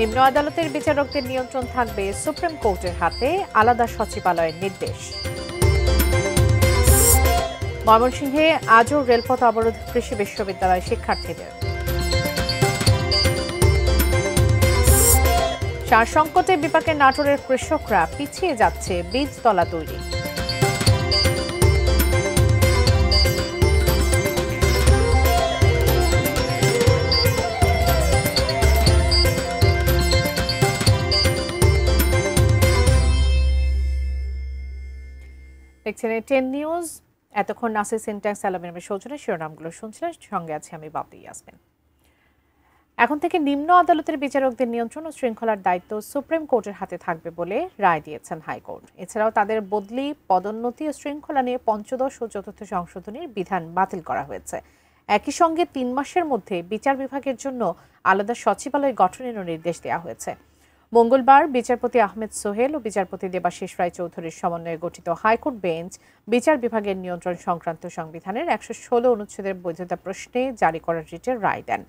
নিম্ন আদালতের বিচারকদের নিয়ন্ত্রণ থাকবে সুপ্রিম কোর্টের হাতে, আলাদা সচিবালয়ের নির্দেশ। ময়মনসিংহে আজও রেলপথ অবরোধ কৃষি বিশ্ববিদ্যালয় শিক্ষার্থীদের। সার সংকটে বিপাকে নাটোরের কৃষকরা, পিছিয়ে যাচ্ছে বীজতলা তৈরি। দেখছেন টেন নিউজ। এতক্ষণ নাসির সিনট্যাক্স আলমের সৌজন্যে শিরোনামগুলো শুনছিলেন, সঙ্গে আছে আমি বাবলি ইয়াসমিন। এখন থেকে নিম্ন আদালতের বিচারকদের নিয়ন্ত্রণ ও শৃঙ্খলার দায়িত্ব সুপ্রিম কোর্টের হাতে থাকবে বলে রায় দিয়েছেন হাইকোর্ট। এছাড়াও তাদের বদলি, পদোন্নতি ও শৃঙ্খলা নিয়ে পঞ্চদশ ও চতুর্থ সংশোধনীর বিধান বাতিল করা হয়েছে। একই সঙ্গে 3 মাসের মধ্যে বিচার বিভাগের জন্য আলাদা সচিবালয় গঠনেরও নির্দেশ দেওয়া হয়েছে। মঙ্গলবার বিচারপতি আহমেদ সোহেল ও বিচারপতি দেবাশিস রায় চৌধুরীর সমন্বয়ে গঠিত হাইকোর্ট বেঞ্চ বিচার বিভাগের নিয়ন্ত্রণ সংক্রান্ত সংবিধানের 116 অনুচ্ছেদের বৈধতা প্রশ্নে জারি করা রিটের রায় দেন।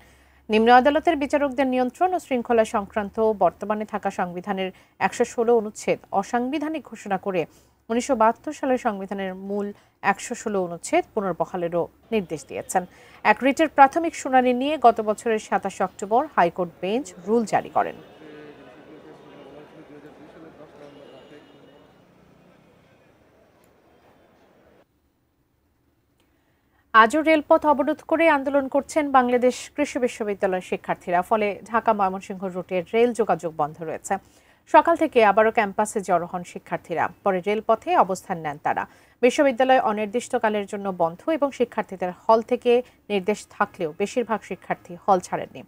নিম্ন আদালতের বিচারকদের নিয়ন্ত্রণ ও শৃঙ্খলা সংক্রান্ত বর্তমানে থাকা সংবিধানের 116 অনুচ্ছেদ অসাংবিধানিক ঘোষণা করে 1972 সালের সংবিধানের মূল 116 অনুচ্ছেদ পুনর্বহালেরও নির্দেশ দিয়েছেন। এক রিটের প্রাথমিক শুনানি নিয়ে গত বছরের 27 অক্টোবর হাইকোর্ট বেঞ্চ রুল জারি করেন। আজও রেলপথ অবরোধ করে আন্দোলন করছেন বাংলাদেশ কৃষি বিশ্ববিদ্যালয়ের শিক্ষার্থীরা। ফলে ঢাকা ময়মনসিংহ রুটের রেল যোগাযোগ বন্ধ রয়েছে। সকাল থেকে আবারও ক্যাম্পাসে জড়ো হন শিক্ষার্থীরা। পরে রেলপথে অবস্থান নেন তারা। বিশ্ববিদ্যালয় অনির্দিষ্টকালের জন্য বন্ধ এবং শিক্ষার্থীদের হল থেকে নির্দেশ থাকলেও বেশিরভাগ শিক্ষার্থী হল ছাড়েননি।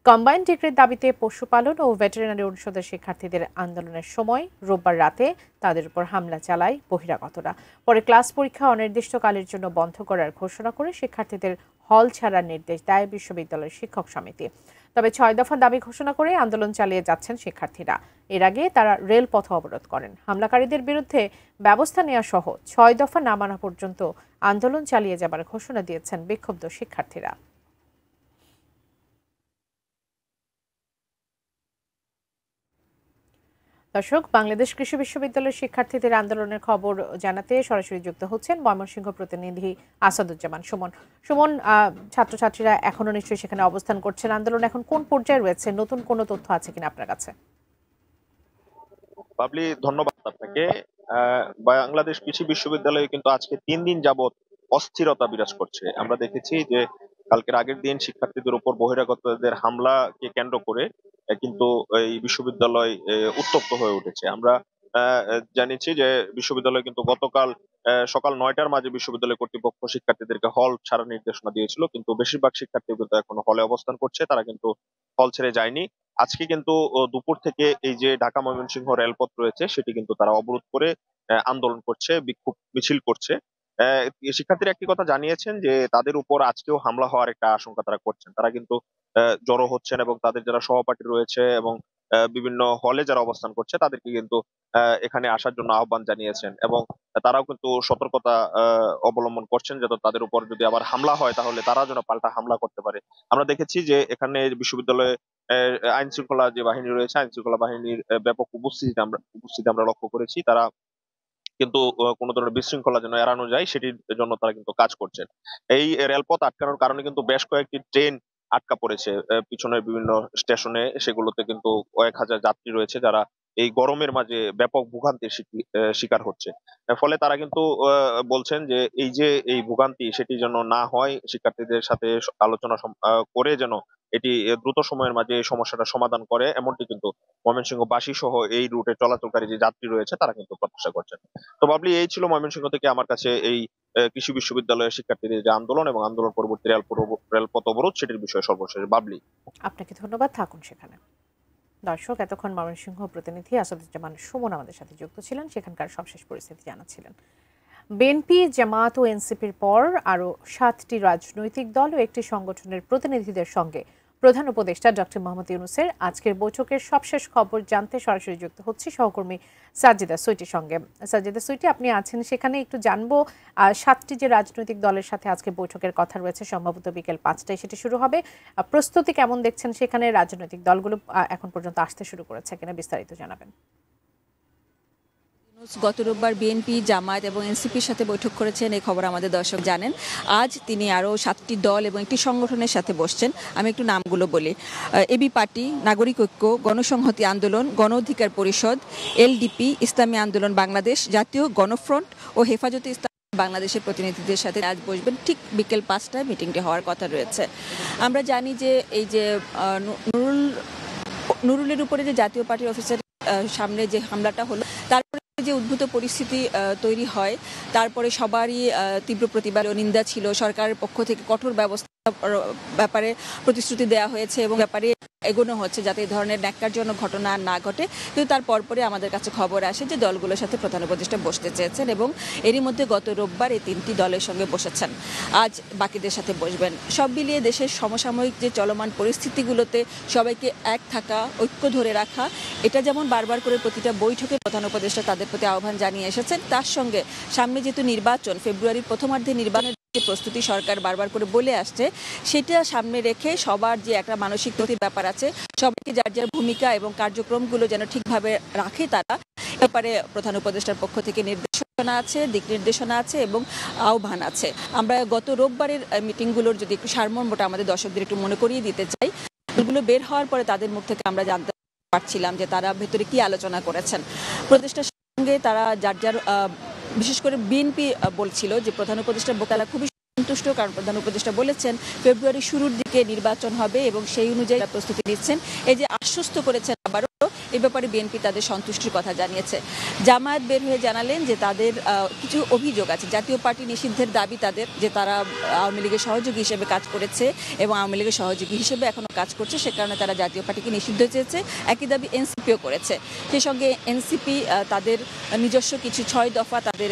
কম্বাইন্ড ডিগ্রির দাবিতে পশুপালন ও ভেটেরিনারি অনুষদের শিক্ষার্থীদের আন্দোলনের সময় রোববার রাতে তাদের উপর হামলা চালায় বহিরাগতরা। পরে ক্লাস পরীক্ষা অনির্দিষ্টকালের জন্য বন্ধ করার ঘোষণা করে শিক্ষার্থীদের হল ছাড়ার নির্দেশ দেয় বিশ্ববিদ্যালয়ের শিক্ষক সমিতি। তবে 6 দফা দাবি ঘোষণা করে আন্দোলন চালিয়ে যাচ্ছেন শিক্ষার্থীরা। এর আগে তারা রেলপথ অবরোধ করেন। হামলাকারীদের বিরুদ্ধে ব্যবস্থা নেওয়া সহ 6 দফা না মানা পর্যন্ত আন্দোলন চালিয়ে যাবার ঘোষণা দিয়েছেন বিক্ষুব্ধ শিক্ষার্থীরা। দর্শক, বাংলাদেশ কৃষি বিশ্ববিদ্যালয়ের শিক্ষার্থীদের আন্দোলনের খবর জানাতে সরাসরি যুক্ত হচ্ছেন ময়মনসিংহ প্রতিনিধি আসাদুজ্জামান সুমন। সুমন, ছাত্রছাত্রীরা এখনো নিশ্চয়ই সেখানে অবস্থান করছেন। আন্দোলন এখন কোন পর্যায়ে রয়েছে? নতুন কোনো তথ্য আছে কিনা আপনার কাছে? বাবলি, ধন্যবাদ আপনাকে। বাংলাদেশ কৃষি বিশ্ববিদ্যালয়ে কিন্তু আজকে 3 দিন যাবত অস্থিরতা বিরাজ করছে। আমরা দেখেছি যে কালকের আগের দিন শিক্ষার্থীদের উপর বহিরাগতদের হামলাকে কেন্দ্র করে কিন্তু এই বিশ্ববিদ্যালয় উত্তপ্ত হয়ে উঠেছে। আমরা জানিয়েছি যে বিশ্ববিদ্যালয় কিন্তু গতকাল সকাল 9টার মাঝে বিশ্ববিদ্যালয় কর্তৃপক্ষ শিক্ষার্থীদেরকে হল ছাড়ার নির্দেশনা দিয়েছিল, কিন্তু বেশিরভাগ শিক্ষার্থী কিন্তু এখনো হলে অবস্থান করছে, তারা কিন্তু হল ছেড়ে যায়নি। আজকে কিন্তু দুপুর থেকে এই যে ঢাকা ময়মনসিংহ রেলপথ রয়েছে সেটি কিন্তু তারা অবরোধ করে আন্দোলন করছে, বিক্ষোভ মিছিল করছে। আহ, শিক্ষার্থীরা একটি কথা জানিয়েছেন যে তাদের উপর আজকেও হামলা হওয়ার একটা আশঙ্কা তারা করছেন। তারা কিন্তু জড়ো হচ্ছেন এবং তাদের যারা সহপাঠী রয়েছে এবং বিভিন্ন হলে যারা অবস্থান করছে তাদেরকে কিন্তু এখানে আসার জন্য আহ্বান জানিয়েছেন এবং তারাও কিন্তু সতর্কতা অবলম্বন করছেন যাতে তাদের উপর যদি আবার হামলা হয় তাহলে তারা যেন পাল্টা হামলা করতে পারে। আমরা দেখেছি যে এখানে বিশ্ববিদ্যালয়ে আইন শৃঙ্খলা যে বাহিনী রয়েছে, আইন শৃঙ্খলা বাহিনীর ব্যাপক উপস্থিতি আমরা লক্ষ্য করেছি। তারা কিন্তু কোনো ধরনের বিশৃঙ্খলা যেন এড়ানো যায় সেটির জন্য তারা কিন্তু কাজ করছেন। এই রেলপথ আটকানোর কারণে কিন্তু বেশ কয়েকটি ট্রেন আটকা পড়েছে পিছনের বিভিন্ন স্টেশনে। সেগুলোতে কিন্তু কয়েক হাজার যাত্রী রয়েছে যারা এই গরমের মাঝে ব্যাপক ভোগান্তির শিকার হচ্ছে। ফলে তারা কিন্তু বলছেন যে এই যে এই ভোগান্তি সেটি যেন না হয়, শিক্ষার্থীদের সাথে আলোচনা করে যেন এটি দ্রুত সময়ের মাঝে এই সমস্যাটা সমাধান করে, এমনটি কিন্তু ময়মনসিংহবাসী সহ এই রুটে চলাচলকারী যে যাত্রী রয়েছে তারা কিন্তু প্রত্যাশা করছেন। তো বাবলি, এই ছিল ময়মনসিংহ থেকে আমার কাছে এই কৃষি বিশ্ববিদ্যালয়ের শিক্ষার্থীদের যে আন্দোলন এবং আন্দোলন পরবর্তী রেলপথ অবরোধ সেটির বিষয়ে সর্বশেষ। বাবলি, আপনাকে ধন্যবাদ, থাকুন সেখানে। দর্শক, এতক্ষণ ময়মনসিংহ প্রতিনিধি আসাদুজ্জামান সুমন আমাদের সাথে যুক্ত ছিলেন, সেখানকার সবশেষ পরিস্থিতি জানাচ্ছিলেন। বিএনপি, জামায়াত ও এনসিপির পর আরও 7টি রাজনৈতিক দল ও একটি সংগঠনের প্রতিনিধিদের সঙ্গে প্রধান উপদেষ্টা ডক্টর মোহাম্মদ ইউনূসের আজকের বৈঠকের সবশেষ খবর জানতে সরাসরি যুক্ত হচ্ছে সহকর্মী সাজিদা সুইটির সঙ্গে। সাজিদা সুইটি, আপনি আছেন সেখানে, একটু জানবো 7টি যে রাজনৈতিক দলের সাথে আজকে বৈঠকের কথা রয়েছে, সম্ভবত বিকেল 5টায় সেটি শুরু হবে। প্রস্তুতি কেমন দেখছেন সেখানে? রাজনৈতিক দলগুলো এখন পর্যন্ত আসতে শুরু করেছে কিনা বিস্তারিত জানাবেন। গত রোববার বিএনপি, জামায়াত এবং এনসিপির সাথে বৈঠক করেছেন, এই খবর আমাদের দর্শক জানেন। আজ তিনি আরও 7টি দল এবং একটি সংগঠনের সাথে বসছেন। আমি একটু নামগুলো বলি: এবি পার্টি, নাগরিক ঐক্য, গণসংহতি আন্দোলন, গণ অধিকার পরিষদ, এলডিপি, ইসলামী আন্দোলন বাংলাদেশ, জাতীয় গণফ্রন্ট ও হেফাজতে ইসলাম বাংলাদেশের প্রতিনিধিদের সাথে আজ বসবেন। ঠিক বিকেল 5টায় মিটিংটি হওয়ার কথা রয়েছে। আমরা জানি যে এই যে নুরুলের উপরে যে জাতীয় পার্টির অফিসের সামনে যে হামলাটা হলো, তারপরে যে উদ্ভূত পরিস্থিতি তৈরি হয়, তারপরে সবারই তীব্র প্রতিবাদ ও নিন্দা ছিল। সরকারের পক্ষ থেকে কঠোর ব্যবস্থা ব্যাপারে প্রতিশ্রুতি দেওয়া হয়েছে এবং ব্যাপারে এগোনো হচ্ছে যাতে এই ধরনের ন্যাক্কারজনক ঘটনা না ঘটে। কিন্তু তার পরপরই আমাদের কাছে খবর আসে যে দলগুলোর সাথে প্রধান উপদেষ্টা বসতে চেয়েছেন এবং এরই মধ্যে গত রোববার এই 3টি দলের সঙ্গে বসেছেন। আজ বাকিদের সাথে বসবেন। সব মিলিয়ে দেশের সমসাময়িক যে চলমান পরিস্থিতিগুলোতে সবাইকে এক থাকা, ঐক্য ধরে রাখা, এটা যেমন বারবার করে প্রতিটা বৈঠকে প্রধান উপদেষ্টা তাদের প্রতি আহ্বান জানিয়ে এসেছেন, তার সঙ্গে সামনে যেহেতু নির্বাচন, ফেব্রুয়ারির প্রথমার্ধে নির্বাচনের যে প্রস্তুতি সরকার বারবার করে বলে আসছে, সেটা সামনে রেখে সবার যে একটা মানসিক প্রতির ব্যাপার আছে, সবাইকে যার যার ভূমিকা এবং কার্যক্রমগুলো যেন ঠিকভাবে রাখে তারা, ব্যাপারে প্রধান উপদেষ্টার পক্ষ থেকে নির্দেশনা আছে, দিক নির্দেশনা আছে এবং আহ্বান আছে। আমরা গত রোববারের মিটিংগুলোর যদি একটু সারমর্মটা আমাদের দর্শকদের একটু মনে করিয়ে দিতে চাই। এগুলো বের হওয়ার পরে তাদের মুখ থেকে আমরা জানতে পারছিলাম যে তারা ভেতরে কি আলোচনা করেছেন। উপদেষ্টার সঙ্গে তারা যার যার, বিশেষ করে বিএনপি বলছিল যে প্রধান উপদেষ্টার তারা খুবই সন্তুষ্ট, কারণ প্রধান উপদেষ্টা বলেছেন ফেব্রুয়ারি শুরুর দিকে নির্বাচন হবে এবং সেই অনুযায়ী প্রস্তুতি নিচ্ছেন। এই যে আশ্বস্ত করেছেন আবারও, এ ব্যাপারে বিএনপি তাদের সন্তুষ্টির কথা জানিয়েছে। জামায়াত বের হয়ে জানালেন যে তাদের কিছু অভিযোগ আছে। জাতীয় পার্টি নিষিদ্ধের দাবি তাদের, যে তারা আওয়ামী লীগের সহযোগী হিসেবে কাজ করেছে এবং আওয়ামী লীগের সহযোগী হিসেবে এখনও কাজ করছে, সে কারণে তারা জাতীয় পার্টিকে নিষিদ্ধ চেয়েছে। একই দাবি এনসিপিও করেছে। সেই সঙ্গে এনসিপি তাদের নিজস্ব কিছু 6 দফা তাদের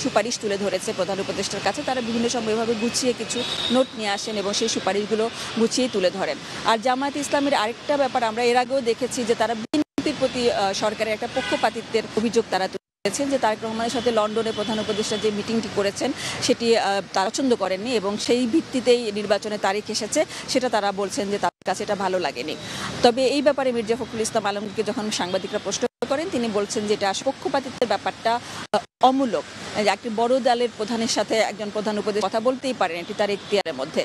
সুপারিশ তুলে ধরেছে প্রধান উপদেষ্টার কাছে। তারা বিভিন্ন সময় এভাবে গুছিয়ে কিছু নোট নিয়ে আসেন এবং সেই সুপারিশগুলো গুছিয়ে তুলে ধরেন। আর জামায়াত ইসলামের আরেকটা ব্যাপার আমরা এর আগেও দেখেছি যে তারা বিএনপির প্রতি সরকারের একটা পক্ষপাতিত্বের অভিযোগ তারা তুলেছেন, যে তারেক রহমানের সাথে লন্ডনে প্রধান উপদেষ্টা যে মিটিংটি করেছেন সেটি তারা পছন্দ করেননি এবং সেই ভিত্তিতেই নির্বাচনের তারিখ এসেছে, সেটা তারা বলছেন যে তাদের কাছে এটা ভালো লাগেনি। তবে এই ব্যাপারে মির্জা ফখরুল ইসলাম আলমগীরকে যখন সাংবাদিকরা প্রশ্ন করেন, তিনি বলছেন যে এটা পক্ষপাতিত্বের ব্যাপারটা অমূলক। একটি বড় দলের প্রধানের সাথে একজন প্রধান উপদেষ্টা কথা বলতেই পারেন, এটি তার এখতিয়ারের মধ্যে।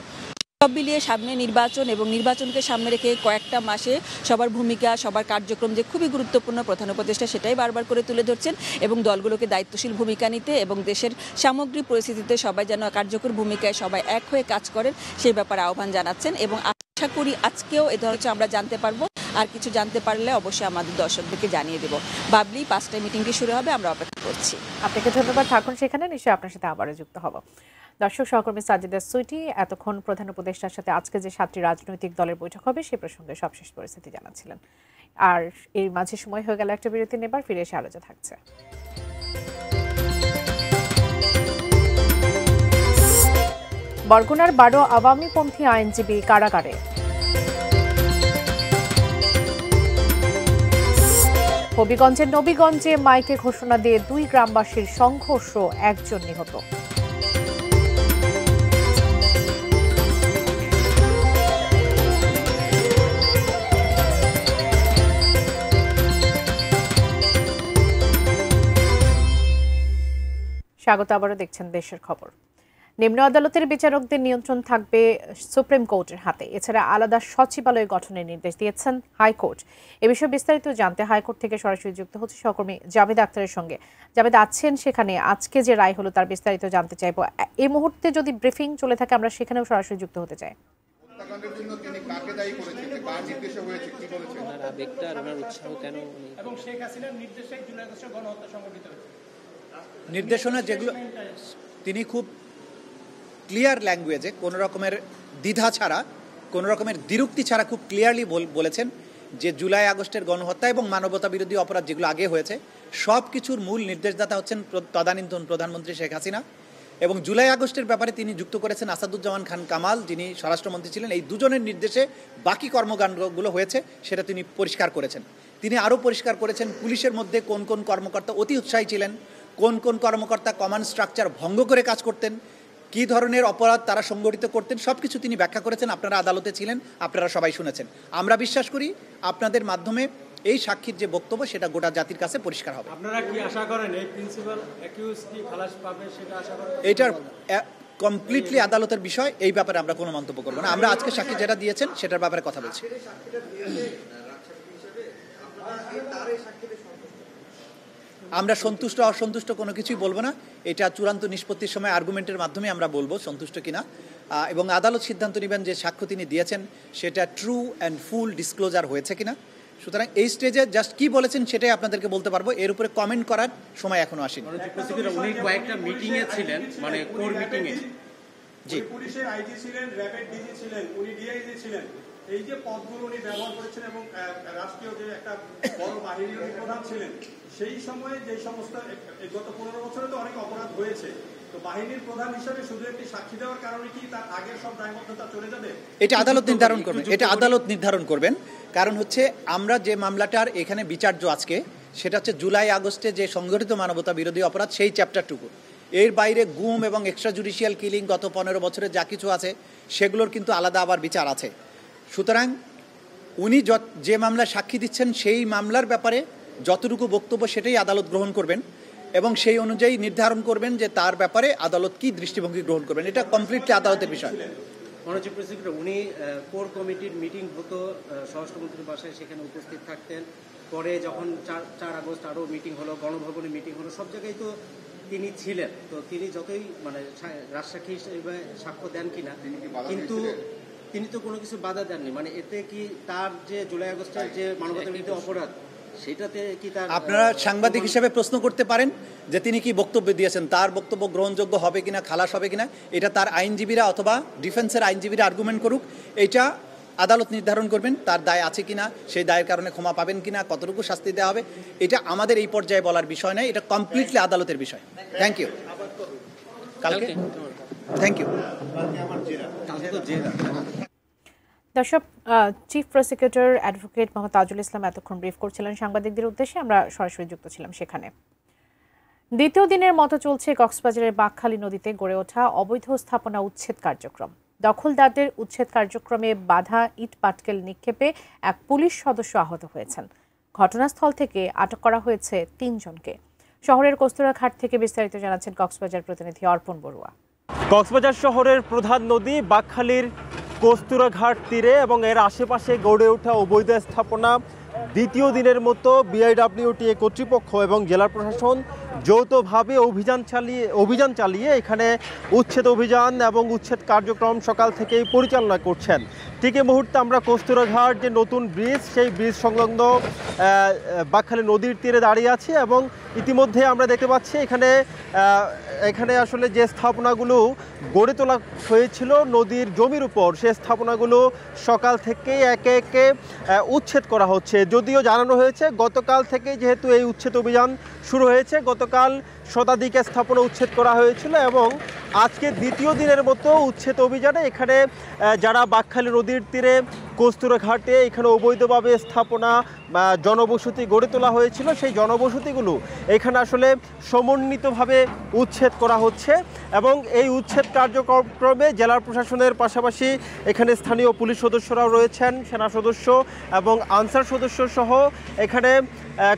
সব মিলিয়ে সামনে নির্বাচন এবং নির্বাচনকে সামনে রেখে কয়েকটা মাসে সবার ভূমিকা, সবার কার্যক্রম যে খুবই গুরুত্বপূর্ণ, প্রধান উপদেষ্টা সেটাই বারবার করে তুলে ধরছেন এবং দলগুলোকে দায়িত্বশীল ভূমিকা নিতে এবং দেশের সামগ্রিক পরিস্থিতিতে সবাই যেন কার্যকর ভূমিকায় সবাই এক হয়ে কাজ করেন, সেই ব্যাপারে আহ্বান জানাচ্ছেন। এবং আশা করি আজকেও এ ধরনের আমরা জানতে পারবো। আর কিছু জানতে পারলে অবশ্যই আমাদের দর্শকদেরকে জানিয়ে দেবো। বাবলি, 5টায় মিটিংটি শুরু হবে, আমরা অপেক্ষা করছি। আপনাকে ধন্যবাদ। থাকুন সেখানে, নিশ্চয়ই আপনার সাথে আবারও যুক্ত হব। দর্শক, সহকর্মী সাজিদা সুইটি এতক্ষণ প্রধান উপদেষ্টার সাথে আজকে যে 7টি রাজনৈতিক দলের বৈঠক হবে সে প্রসঙ্গে সবশেষ পরিস্থিতি জানাচ্ছিলেন। আর এর মাঝে সময় হয়ে গেল একটা বিরতি নেবার, ফিরে এসে আলোচনা থাকছে। বরগুনার 12 আওয়ামীপন্থী আইনজীবী কারাগারে। হবিগঞ্জের নবীগঞ্জে মাইকে ঘোষণা দিয়ে 2 গ্রামবাসীর সংঘর্ষ, 1 জন নিহত। স্বাগত, আবারও দেখছেন দেশের খবর। নিম্ন আদালতের বিচারকদের নিয়ন্ত্রণ থাকবে সুপ্রিম কোর্টের হাতে। এছাড়া আলাদা সচিবালয় গঠনের নির্দেশ দিয়েছেন হাইকোর্ট। এ বিষয়ে বিস্তারিত জানতে হাইকোর্ট থেকে সরাসরি যুক্ত হচ্ছে সহকর্মী জাভেদ আক্তারের সঙ্গে। জাভেদ আছেন সেখানে, আজকে যে রায় হলো তার বিস্তারিত জানতে চাইবো। এই মুহূর্তে যদি ব্রিফিং চলে থাকে আমরা সেখানেও সরাসরি যুক্ত হতে চাই। নির্দেশনা যেগুলো তিনি খুব ক্লিয়ার ল্যাঙ্গুয়েজে, কোনো রকমের দ্বিধা ছাড়া, কোনো রকমের দ্বিরুক্তি ছাড়া খুব ক্লিয়ারলি বলেছেন যে জুলাই আগস্টের গণহত্যা এবং মানবতা বিরোধী অপরাধ যেগুলো আগে হয়েছে সব কিছুর মূল নির্দেশদাতা হচ্ছেন তদানীন্তন প্রধানমন্ত্রী শেখ হাসিনা। এবং জুলাই আগস্টের ব্যাপারে তিনি যুক্ত করেছেন আসাদুজ্জামান খান কামাল, যিনি স্বরাষ্ট্রমন্ত্রী ছিলেন। এই দুজনের নির্দেশে বাকি কর্মকাণ্ডগুলো হয়েছে সেটা তিনি পরিষ্কার করেছেন। তিনি আরও পরিষ্কার করেছেন পুলিশের মধ্যে কোন কোন কর্মকর্তা অতি উৎসাহী ছিলেন, কোন কোন কর্মকর্তা কমান্ড স্ট্রাকচার ভঙ্গ করে কাজ করতেন, কী ধরনের অপরাধ তারা সংগঠিত করতেন, সব কিছু তিনি ব্যাখ্যা করেছেন। আপনারা আদালতে ছিলেন, আপনারা সবাই শুনেছেন। আমরা বিশ্বাস করি আপনাদের মাধ্যমে এই সাক্ষীর যে বক্তব্য সেটা গোটা জাতির কাছে পরিষ্কার হবে। আপনারা কি আশা করেন এই প্রিন্সিপাল অ্যাকিউজ কি খালাস পাবে সেটা আশা করেন? এটার কমপ্লিটলি আদালতের বিষয়, এই ব্যাপারে আমরা কোনো মন্তব্য করবো না। আমরা আজকে সাক্ষী যেটা দিয়েছেন সেটার ব্যাপারে কথা বলছি। আমরা সন্তুষ্ট অসন্তুষ্ট কোনো কিছুই বলবো না। এটা চূড়ান্ত নিষ্পত্তির সময় আর্গুমেন্টের মাধ্যমে আমরা বলবো সন্তুষ্ট কিনা, এবং আদালত সিদ্ধান্ত নেবেন যে সাক্ষ্য তিনি দিয়েছেন সেটা ট্রু অ্যান্ড ফুল ডিসক্লোজার হয়েছে কিনা। সুতরাং এই স্টেজে জাস্ট কি বলেছেন সেটাই আপনাদেরকে বলতে পারবো, এর উপরে কমেন্ট করার সময় এখনো আসেনি। উনি কয়েকটা মিটিং এ ছিলেন, মানে কোর মিটিং এ। জি, পুলিশের আইজি ছিলেন, র্যাবের ডিজি ছিলেন, উনি ডিআইজি ছিলেন। এই যে পদগুলো উনি ব্যবহার করেছেন এবং রাষ্ট্রীয় যে একটা বড় বাহিনীর প্রধান ছিলেন, সেই সময়ে যে সমস্ত গত 15 বছরে তো অনেক অপরাধ হয়েছে, তো বাহিনীর প্রধান হিসেবে শুধু একটি সাক্ষী দেওয়ার কারণে কি তার আগের সব দায়বদ্ধতা চলে যাবে? এটা আদালত নির্ধারণ করবেন, এটা আদালত নির্ধারণ করবেন। কারণ হচ্ছে আমরা যে মামলাটার এখানে বিচার্য আজকে সেটা হচ্ছে জুলাই আগস্টে যে সংগঠিত মানবতা বিরোধী অপরাধ, সেই চ্যাপ্টারটুকু। এর বাইরে গুম এবং এক্সট্রা জুডিশিয়াল কিলিং গত 15 বছরে যা কিছু আছে সেগুলোর কিন্তু আলাদা আবার বিচার আছে। সুতরাং উনি যে মামলায় সাক্ষী দিচ্ছেন সেই মামলার ব্যাপারে যতটুকু বক্তব্য সেটাই আদালত গ্রহণ করবেন এবং সেই অনুযায়ী নির্ধারণ করবেন যে তার ব্যাপারে আদালত কি দৃষ্টিভঙ্গি গ্রহণ করবেন। এটা কমপ্লিটলি আদালতের বিষয়। মনোজিৎ প্রেসিডেন্ট, উনি কোর কমিটির মিটিং হতো স্বরাষ্ট্রমন্ত্রীর বাসায়, সেখানে উপস্থিত থাকতেন। পরে যখন 4 আগস্ট আরও মিটিং হলো, গণভবনে মিটিং হলো, সব জায়গায় তো তিনি ছিলেন। তো তিনি যতই মানে রাজসাক্ষী হিসেবে সাক্ষ্য দেন কিনা, কিন্তু তিনি তো কোনো কিছু বাধা দেননি। মানে এতে কি তার যে জুলাই আগস্টের যে মানবতা বিরোধী অপরাধ সেটাতে কি তার, আপনারা সাংবাদিক হিসেবে প্রশ্ন করতে পারেন যে তিনি কি বক্তব্য দিয়েছেন, তার বক্তব্য গ্রহণযোগ্য হবে কিনা, খালাস হবে কিনা, এটা তার আইনজীবীরা অথবা ডিফেন্সের আইনজীবীরা আর্গুমেন্ট করুক। এটা আদালত নির্ধারণ করবেন তার দায় আছে কিনা, সেই দায়ের কারণে ক্ষমা পাবেন কিনা, কতটুকু শাস্তি দেওয়া হবে। এটা আমাদের এই পর্যায়ে বলার বিষয় নয়, এটা কমপ্লিটলি আদালতের বিষয়। Thank you. কালকে থ্যাংক ইউ। দর্শক, chief prosecutor advocate Mohammad Tajul Islam এতক্ষণ ব্রিফ করছিলেন সাংবাদিকদের উদ্দেশ্যে। আমরা সরাসরি যুক্ত ছিলাম সেখানে। দ্বিতীয় দিনের মতো চলছে কক্সবাজারের বাঁকখালী নদীতে গড়ে ওঠা অবৈধ স্থাপনা উচ্ছেদ কার্যক্রম। দখলদারদের উচ্ছেদ কার্যক্রমে বাধা ইট পাটকেল নিক্ষেপে এক পুলিশ সদস্য আহত হয়েছেন। ঘটনাস্থল থেকে আটক করা হয়েছে 3 জনকে। শহরের কস্তুরাঘাট থেকে বিস্তারিত জানাচ্ছেন কক্সবাজার প্রতিনিধি অর্পণ বড়ুয়া। কক্সবাজার শহরের প্রধান নদী বাঁকখালীর কস্তুরাঘাট তীরে এবং এর আশেপাশে গড়ে ওঠা অবৈধ স্থাপনা দ্বিতীয় দিনের মতো বিআইডব্লিউটিএ কর্তৃপক্ষ এবং জেলা প্রশাসন যৌথভাবে অভিযান চালিয়ে এখানে উচ্ছেদ অভিযান এবং উচ্ছেদ কার্যক্রম সকাল থেকেই পরিচালনা করছেন। ঠিক এই মুহূর্তে আমরা কস্তুরাঘাট যে নতুন ব্রিজ, সেই ব্রিজ সংলগ্ন বাঁকখালী নদীর তীরে দাঁড়িয়ে আছি এবং ইতিমধ্যে আমরা দেখতে পাচ্ছি এখানে আসলে যে স্থাপনাগুলো গড়ে তোলা হয়েছিল নদীর জমির উপর, সেই স্থাপনাগুলো সকাল থেকেই একে একে উচ্ছেদ করা হচ্ছে। যদিও জানানো হয়েছে গতকাল থেকে যেহেতু এই উচ্ছেদ অভিযান শুরু হয়েছে, গতকাল শতাধিক স্থাপনা উচ্ছেদ করা হয়েছিল এবং আজকে দ্বিতীয় দিনের মতো উচ্ছেদ অভিযানে এখানে যারা বাঁকখালী নদীর তীরে কস্তুরাঘাটে এখানে অবৈধভাবে স্থাপনা জনবসতি গড়ে তোলা হয়েছিল, সেই জনবসতিগুলো এখানে আসলে সমন্বিতভাবে উচ্ছেদ করা হচ্ছে এবং এই উচ্ছেদ কার্যক্রমে জেলা প্রশাসনের পাশাপাশি এখানে স্থানীয় পুলিশ সদস্যরাও রয়েছেন, সেনা সদস্য এবং আনসার সদস্য সহ এখানে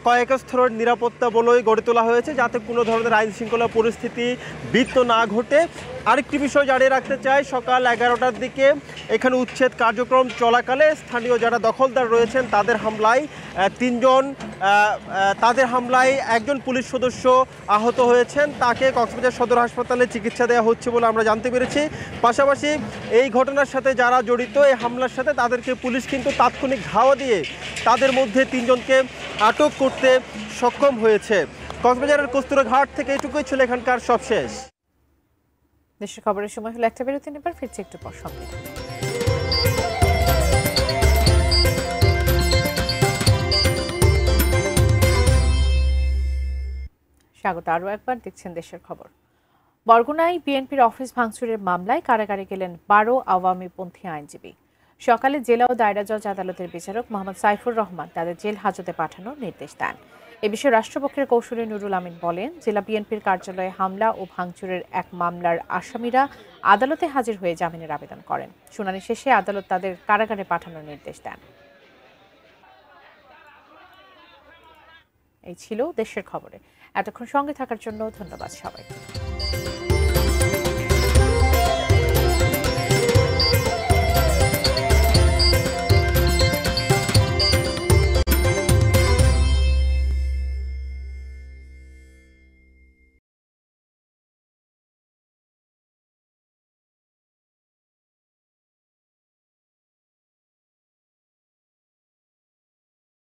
কয়েক স্তরের নিরাপত্তা বলয় গড়ে তোলা হয়েছে যাতে কোনো ধরনের আইন শৃঙ্খলা পরিস্থিতি বিঘ্ন না ঘটে। আরেকটি বিষয় জানিয়ে রাখতে চাই, সকাল 11টার দিকে এখানে উচ্ছেদ কার্যক্রম চলাকালে স্থানীয় যারা দখলদার রয়েছেন তাদের হামলায় একজন পুলিশ সদস্য আহত হয়েছেন, তাকে কক্সবাজার সদর হাসপাতালে চিকিৎসা দেওয়া হচ্ছে বলে আমরা জানতে পেরেছি। পাশাপাশি এই ঘটনার সাথে যারা জড়িত এই হামলার সাথে তাদেরকে পুলিশ কিন্তু তাৎক্ষণিক ধাওয়া দিয়ে তাদের মধ্যে 3 জনকে আটক করতে সক্ষম হয়েছে। কক্সবাজারের কস্তুরাঘাট থেকে এটুকুই ছিল এখানকার সবশেষ। দেশের খবরের সময় হলো একটা বিরতি, নেবার ফিরছে একটু পর সঙ্গে। স্বাগত আরও একবার, দেখছেন দেশের খবর। বরগুনায় বিএনপির অফিস ভাঙচুরের মামলায় কারাগারে গেলেন 12 আওয়ামীপন্থী আইনজীবী। সকালে জেলা ও দায়রা জজ আদালতের বিচারক মোহাম্মদ সাইফুর রহমান তাদের জেল হাজতে পাঠানোর নির্দেশ দেন। এ বিষয়ে রাষ্ট্রপক্ষের কৌঁসুলি নুরুল আমিন বলেন, জেলা বিএনপির কার্যালয়ে হামলা ও ভাঙচুরের এক মামলার আসামিরা আদালতে হাজির হয়ে জামিনের আবেদন করেন। শুনানি শেষে আদালত তাদের কারাগারে পাঠানোর নির্দেশ দেন। এই ছিল দেশের খবরে। এতক্ষণ সঙ্গে থাকার জন্য ধন্যবাদ সবাইকে।